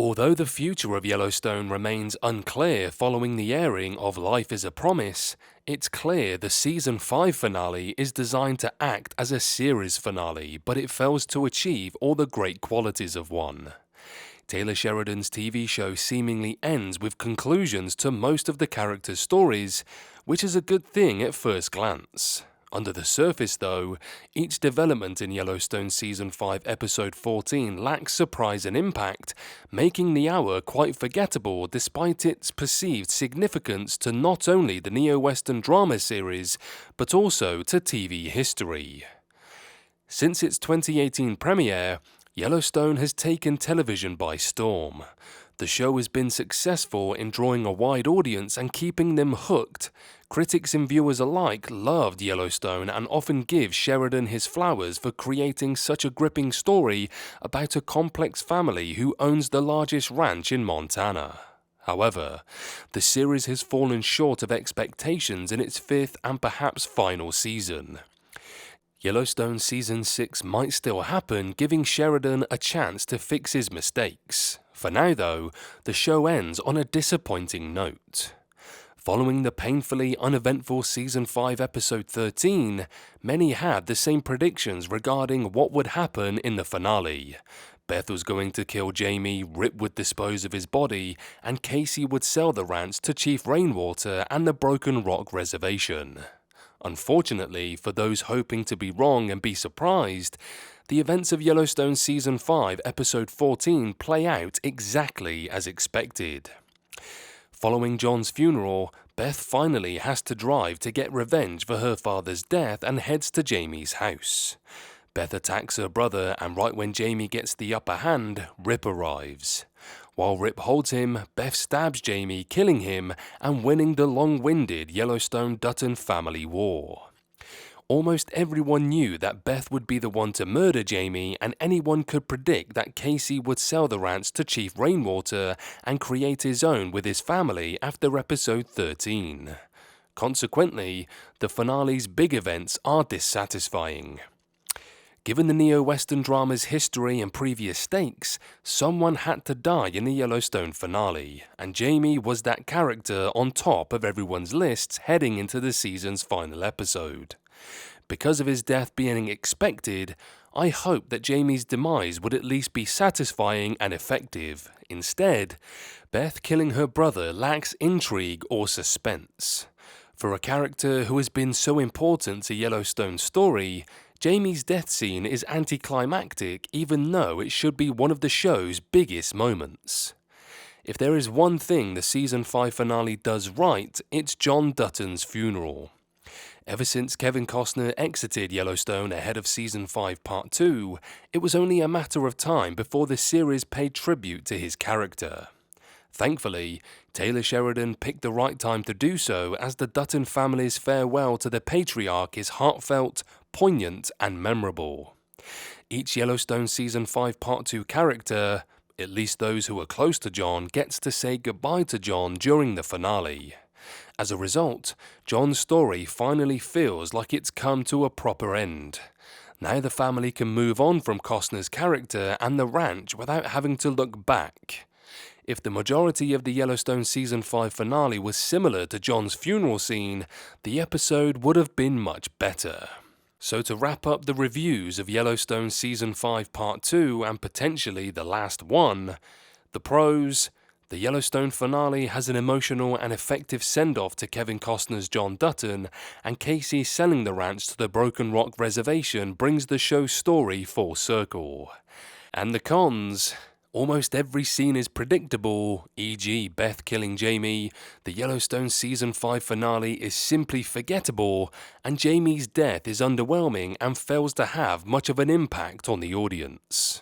Although the future of Yellowstone remains unclear following the airing of Life is a Promise, it's clear the Season 5 finale is designed to act as a series finale, but it fails to achieve all the great qualities of one. Taylor Sheridan's TV show seemingly ends with conclusions to most of the characters' stories, which is a good thing at first glance. Under the surface, though, each development in Yellowstone Season 5 Episode 14 lacks surprise and impact, making the hour quite forgettable despite its perceived significance to not only the neo-Western drama series, but also to TV history. Since its 2018 premiere, Yellowstone has taken television by storm. The show has been successful in drawing a wide audience and keeping them hooked. Critics and viewers alike loved Yellowstone and often give Sheridan his flowers for creating such a gripping story about a complex family who owns the largest ranch in Montana. However, the series has fallen short of expectations in its fifth and perhaps final season. Yellowstone Season 6 might still happen, giving Sheridan a chance to fix his mistakes. For now, though, the show ends on a disappointing note. Following the painfully uneventful Season 5 Episode 13, many had the same predictions regarding what would happen in the finale. Beth was going to kill Jamie, Rip would dispose of his body, and Casey would sell the ranch to Chief Rainwater and the Broken Rock Reservation. Unfortunately, for those hoping to be wrong and be surprised, the events of Yellowstone Season 5 Episode 14 play out exactly as expected. Following John's funeral, Beth finally has to drive to get revenge for her father's death and heads to Jamie's house. Beth attacks her brother, and right when Jamie gets the upper hand, Rip arrives. While Rip holds him, Beth stabs Jamie, killing him and winning the long-winded Yellowstone-Dutton family war. Almost everyone knew that Beth would be the one to murder Jamie, and anyone could predict that Casey would sell the ranch to Chief Rainwater and create his own with his family after Episode 13. Consequently, the finale's big events are dissatisfying. Given the neo-Western drama's history and previous stakes, someone had to die in the Yellowstone finale, and Jamie was that character on top of everyone's lists heading into the season's final episode. Because of his death being expected, I hope that Jamie's demise would at least be satisfying and effective. Instead, Beth killing her brother lacks intrigue or suspense. For a character who has been so important to Yellowstone's story, Jamie's death scene is anticlimactic even though it should be one of the show's biggest moments. If there is one thing the Season 5 finale does right, it's John Dutton's funeral. Ever since Kevin Costner exited Yellowstone ahead of Season 5 Part 2, it was only a matter of time before the series paid tribute to his character. Thankfully, Taylor Sheridan picked the right time to do so, as the Dutton family's farewell to the patriarch is heartfelt, poignant, and memorable. Each Yellowstone Season 5 Part 2 character, at least those who are close to John, gets to say goodbye to John during the finale. As a result, John's story finally feels like it's come to a proper end. Now the family can move on from Costner's character and the ranch without having to look back. If the majority of the Yellowstone Season 5 finale was similar to John's funeral scene, the episode would have been much better. So to wrap up the reviews of Yellowstone Season 5 Part 2 and potentially the last one, the pros: the Yellowstone finale has an emotional and effective send-off to Kevin Costner's John Dutton, and Casey selling the ranch to the Broken Rock Reservation brings the show's story full circle. And the cons: almost every scene is predictable, e.g. Beth killing Jamie, the Yellowstone Season 5 finale is simply forgettable, and Jamie's death is underwhelming and fails to have much of an impact on the audience.